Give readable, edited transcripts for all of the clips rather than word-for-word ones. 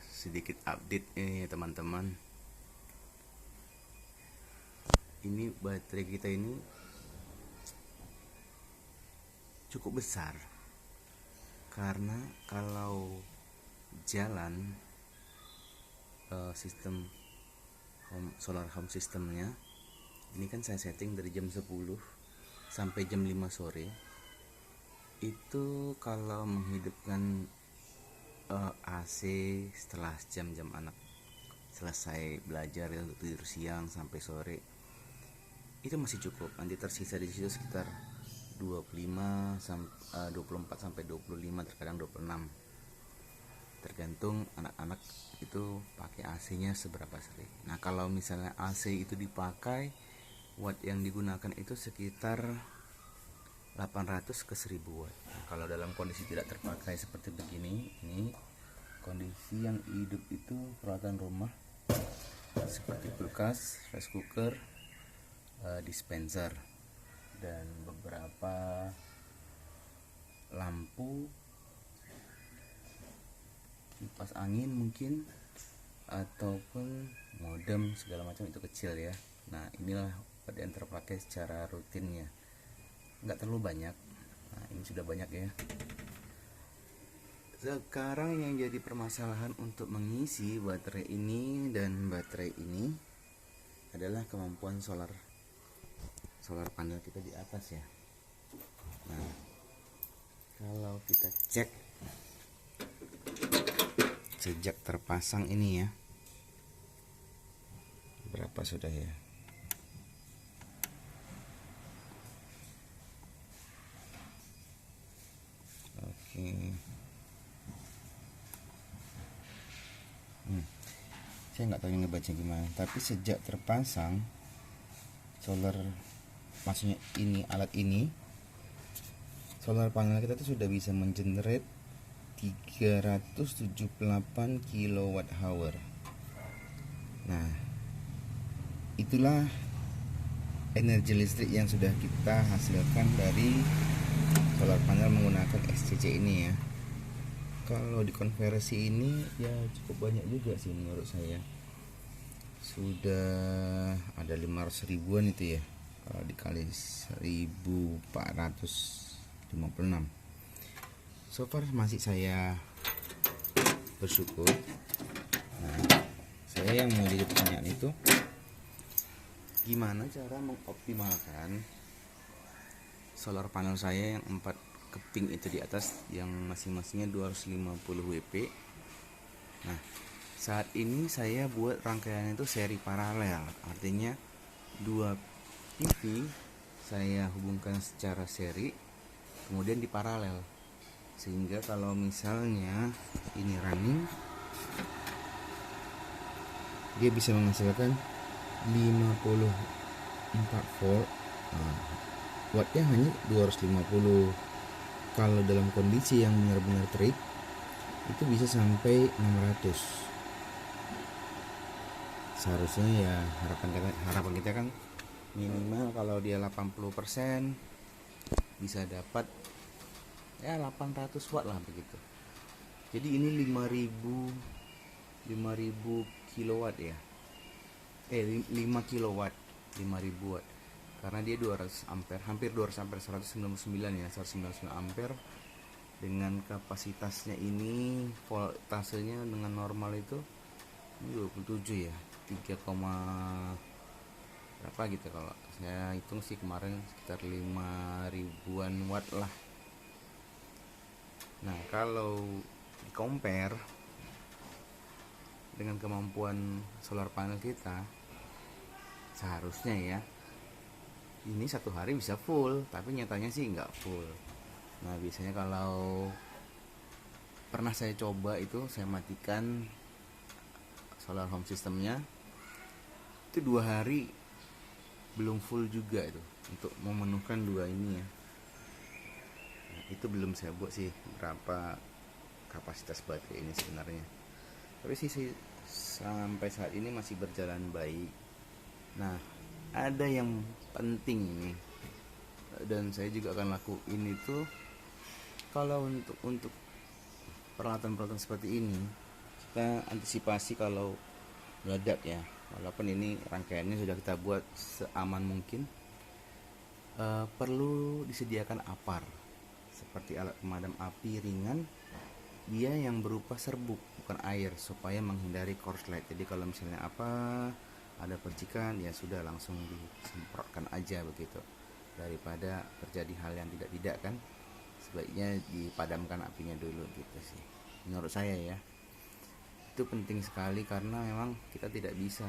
Sedikit update ini teman-teman. Ini baterai kita ini cukup besar, karena kalau jalan sistem solar home systemnya ini kan saya setting dari jam 10 sampai jam 5 sore. Itu kalau menghidupkan AC setelah jam-jam anak selesai belajar ya, untuk tidur siang sampai sore, itu masih cukup. Nanti tersisa di situ sekitar 24 sampai 25, terkadang 26, tergantung anak-anak itu pakai AC-nya seberapa sering. Nah, kalau misalnya AC itu dipakai, watt yang digunakan itu sekitar 800 ke 1000 watt. Nah, kalau dalam kondisi tidak terpakai seperti begini, ini kondisi yang hidup itu peralatan rumah seperti kulkas, rice cooker, dispenser, dan beberapa lampu, kipas angin mungkin, ataupun modem segala macam, itu kecil ya. Nah, inilah yang terpakai secara rutinnya, nggak terlalu banyak. Nah, ini sudah banyak ya. Sekarang yang jadi permasalahan untuk mengisi baterai ini dan baterai ini adalah kemampuan solar panel kita di atas ya. Nah, kalau kita cek sejak terpasang ini ya, berapa sudah ya? Oke. Saya nggak tahu ini baca gimana, tapi sejak terpasang solar, maksudnya ini alat ini, solar panel kita tuh sudah bisa mengenerate 378 kWh. Nah, itulah energi listrik yang sudah kita hasilkan dari solar panel menggunakan SCC ini ya. Kalau dikonversi ini ya cukup banyak juga sih menurut saya. Sudah ada 500 ribuan itu ya, kalau dikali 1456. So far masih saya bersyukur. Nah, saya yang mau jadi pertanyaan itu, gimana cara mengoptimalkan solar panel saya yang 4 keping itu di atas, yang masing-masingnya 250 WP. Nah, saat ini saya buat rangkaian itu seri paralel, artinya 2 PV saya hubungkan secara seri, kemudian di paralel, sehingga kalau misalnya ini running, dia bisa menghasilkan 54 volt. Nah, wattnya hanya 250. Kalau dalam kondisi yang benar-benar terik itu bisa sampai 600. Seharusnya ya harapan kita kan minimal kalau dia 80% bisa dapat ya 800 watt lah begitu. Jadi ini 5000 kilowatt ya. 5 kilowatt, 5000 watt. Karena dia 200 ampere, hampir 200 ampere, 199 ya, 199 ampere. Dengan kapasitasnya ini, voltasenya dengan normal itu 27 ya, 3, berapa gitu, kalau saya hitung sih kemarin sekitar 5000-an watt lah. Nah, kalau di compare dengan kemampuan solar panel kita, seharusnya ya ini satu hari bisa full, tapi nyatanya sih nggak full. Nah, biasanya kalau pernah saya coba itu, saya matikan solar home systemnya, itu 2 hari belum full juga itu, untuk memenuhkan 2 ini ya. Nah, itu belum saya buat sih berapa kapasitas baterai ini sebenarnya, tapi sih sampai saat ini masih berjalan baik. Nah, ada yang penting ini, dan saya juga akan lakuin itu. Kalau untuk peralatan seperti ini, kita antisipasi kalau meledak ya. Walaupun ini rangkaiannya sudah kita buat seaman mungkin, perlu disediakan apar seperti alat pemadam api ringan, dia yang berupa serbuk bukan air, supaya menghindari korslet. Jadi kalau misalnya ada percikan, ya sudah langsung disemprotkan aja begitu, daripada terjadi hal yang tidak kan, sebaiknya dipadamkan apinya dulu gitu sih menurut saya ya. Itu penting sekali karena memang kita tidak bisa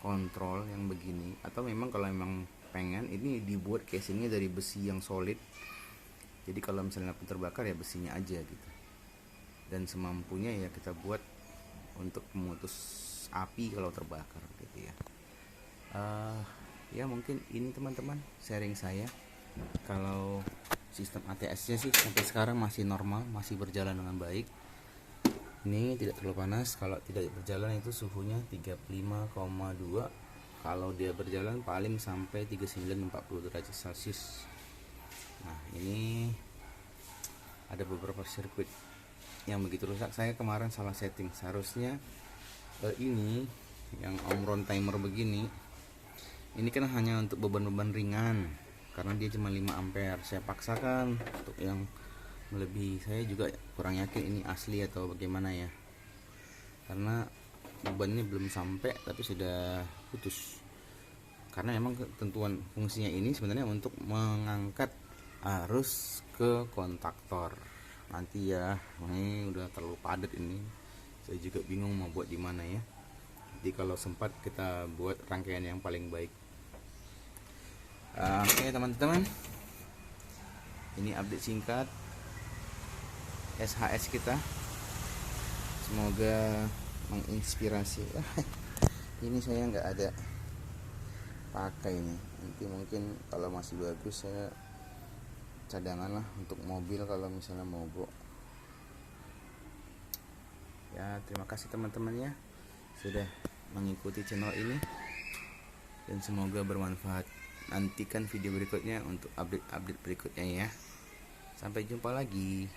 kontrol yang begini, atau memang kalau memang pengen ini dibuat casingnya dari besi yang solid, jadi kalau misalnya terbakar ya besinya aja gitu, dan semampunya ya kita buat untuk memutus api kalau terbakar gitu ya. Ya mungkin ini teman-teman sharing saya. Kalau sistem ATS nya sih sampai sekarang masih normal, masih berjalan dengan baik. Ini tidak terlalu panas. Kalau tidak berjalan itu suhunya 35,2. Kalau dia berjalan paling sampai 39-40 derajat celcius. Nah ini ada beberapa sirkuit yang begitu rusak. Saya kemarin salah setting, seharusnya ini yang Omron timer begini, ini kan hanya untuk beban-beban ringan karena dia cuma 5 ampere. Saya paksakan untuk yang melebihi. Saya juga kurang yakin ini asli atau bagaimana ya, karena bebannya belum sampai tapi sudah putus. Karena memang ketentuan fungsinya ini sebenarnya untuk mengangkat arus ke kontaktor. Nanti ya, ini udah terlalu padat ini. Saya juga bingung mau buat di mana ya. Jadi kalau sempat kita buat rangkaian yang paling baik. Oke teman-teman, ini update singkat SHS kita, semoga menginspirasi. Ini saya nggak ada pakai nih, nanti mungkin kalau masih bagus saya cadangan lah untuk mobil kalau misalnya mogok ya. Terima kasih teman-teman ya sudah mengikuti channel ini, dan semoga bermanfaat. Nantikan video berikutnya untuk update-update berikutnya ya. Sampai jumpa lagi.